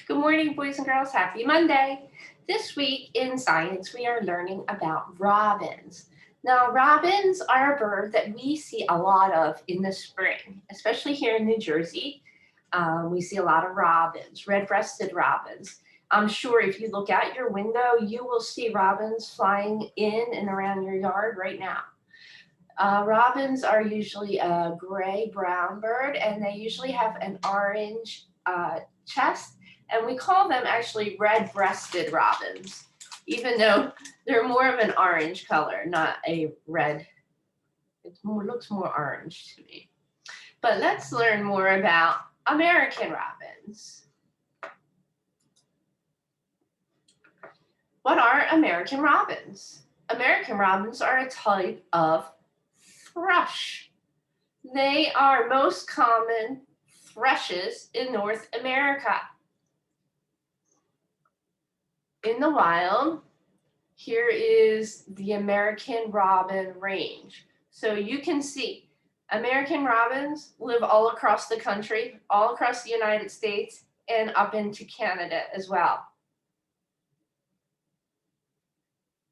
Good morning, boys and girls. Happy Monday. This week in science, we are learning about robins. Now, robins are a bird that we see a lot of in the spring, especially here in New Jersey. We see a lot of robins, red-breasted robins. I'm sure if you look out your window, you will see robins flying in and around your yard right now. Robins are usually a gray-brown bird, and they usually have an orange chest, and we call them actually red-breasted robins, even though they're more of an orange color, not a red. Looks more orange to me. But let's learn more about American robins. What are American robins? American robins are a type of thrush. They are most common thrushes in North America. In the wild, here is the American robin range. So you can see American robins live all across the country, all across the United States, and up into Canada as well.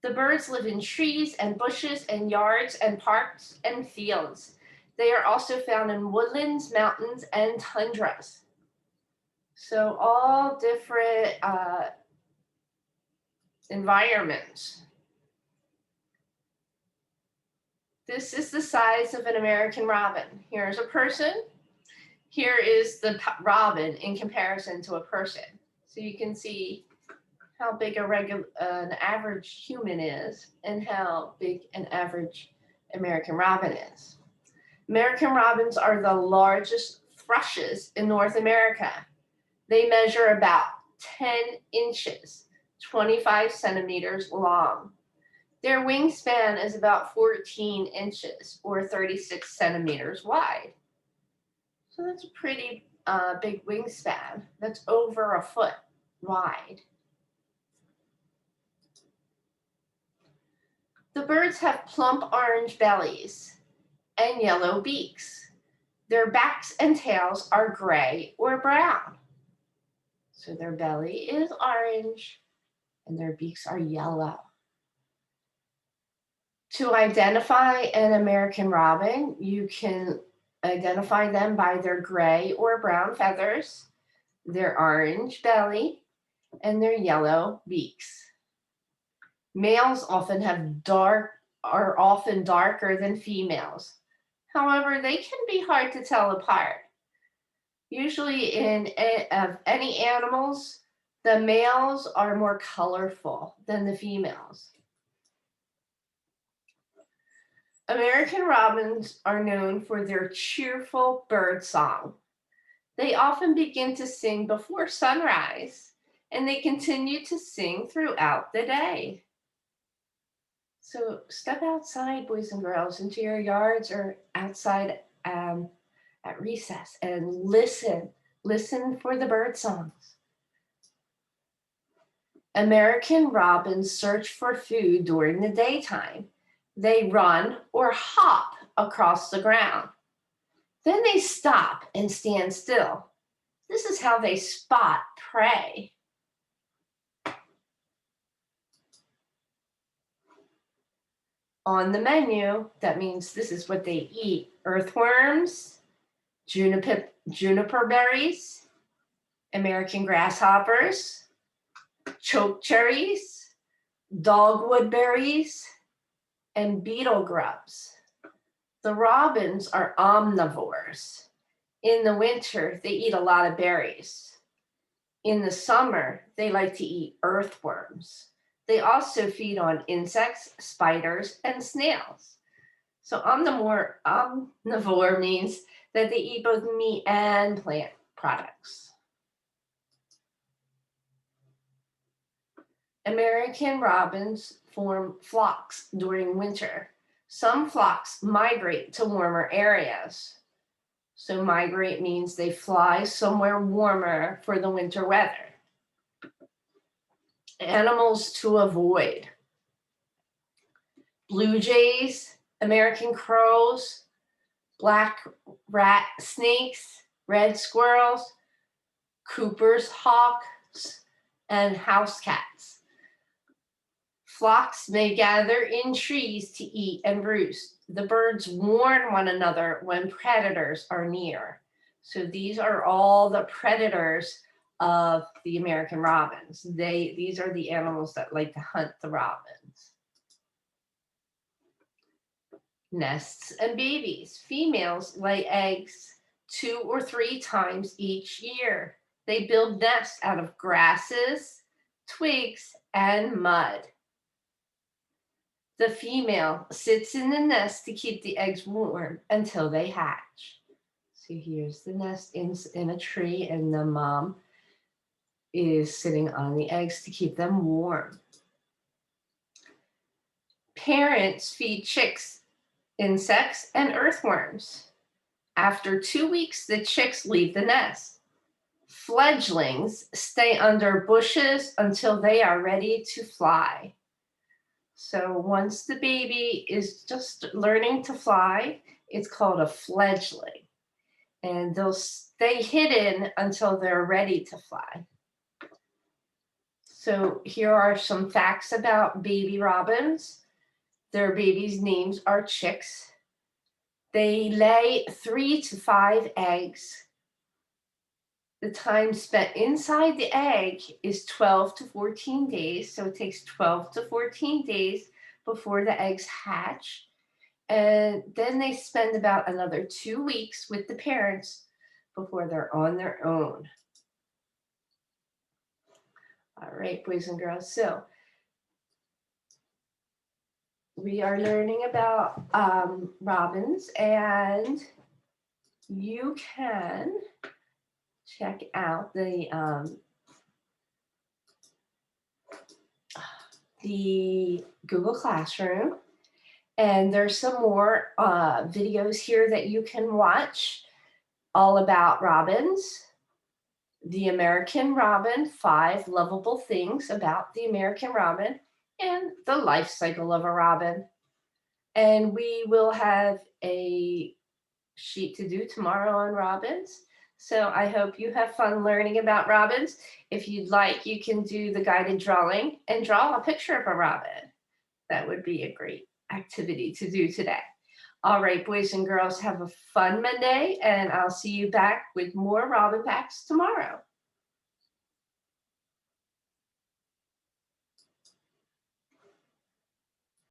The birds live in trees and bushes and yards and parks and fields. They are also found in woodlands, mountains, and tundras. So all different environments. This is the size of an American robin. Here's a person. Here is the robin in comparison to a person. So you can see how big an average human is and how big an average American robin is. American robins are the largest thrushes in North America. They measure about 10 inches, 25 centimeters long. Their wingspan is about 14 inches or 36 centimeters wide. So that's a pretty big wingspan. That's over a foot wide. The birds have plump orange bellies and yellow beaks. Their backs and tails are gray or brown. So their belly is orange and their beaks are yellow. To identify an American robin, you can identify them by their gray or brown feathers, their orange belly, and their yellow beaks. Males are often darker than females. However, they can be hard to tell apart. Usually in any animals, the males are more colorful than the females. American robins are known for their cheerful bird song. They often begin to sing before sunrise, and they continue to sing throughout the day. So step outside, boys and girls, into your yards or outside at recess and listen. Listen for the bird songs. American robins search for food during the daytime. They run or hop across the ground. Then they stop and stand still. This is how they spot prey. On the menu, that means this is what they eat: earthworms, juniper berries, American grasshoppers, choke cherries, dogwood berries, and beetle grubs. The robins are omnivores. In the winter, they eat a lot of berries. In the summer, they like to eat earthworms. They also feed on insects, spiders, and snails. So omnivore means that they eat both meat and plant products. American robins form flocks during winter. Some flocks migrate to warmer areas. So migrate means they fly somewhere warmer for the winter weather. Animals to avoid: blue jays, American crows, black rat snakes, red squirrels, Cooper's hawk, moths and house cats. Flocks may gather in trees to eat and roost. The birds warn one another when predators are near. So these are all the predators of the American robins. These are the animals that like to hunt the robins. Nests and babies. Females lay eggs 2 or 3 times each year. They build nests out of grasses, twigs, and mud. The female sits in the nest to keep the eggs warm until they hatch. So here's the nest in a tree, and the mom is sitting on the eggs to keep them warm. Parents feed chicks insects and earthworms. After 2 weeks, the chicks leave the nest. Fledglings stay under bushes until they are ready to fly. So once the baby is just learning to fly, it's called a fledgling. And they'll stay hidden until they're ready to fly. So here are some facts about baby robins. Their babies' names are chicks. They lay 3 to 5 eggs. The time spent inside the egg is 12 to 14 days. So it takes 12 to 14 days before the eggs hatch. And then they spend about another 2 weeks with the parents before they're on their own. All right, boys and girls. So we are learning about robins, and you can check out the Google Classroom, and there's some more videos here that you can watch all about robins. The American robin, 5 lovable things about the American robin, and the life cycle of a robin. And we will have a sheet to do tomorrow on robins. So I hope you have fun learning about robins. If you'd like, you can do the guided drawing and draw a picture of a robin. That would be a great activity to do today. All right, boys and girls, have a fun Monday, and I'll see you back with more robin facts tomorrow.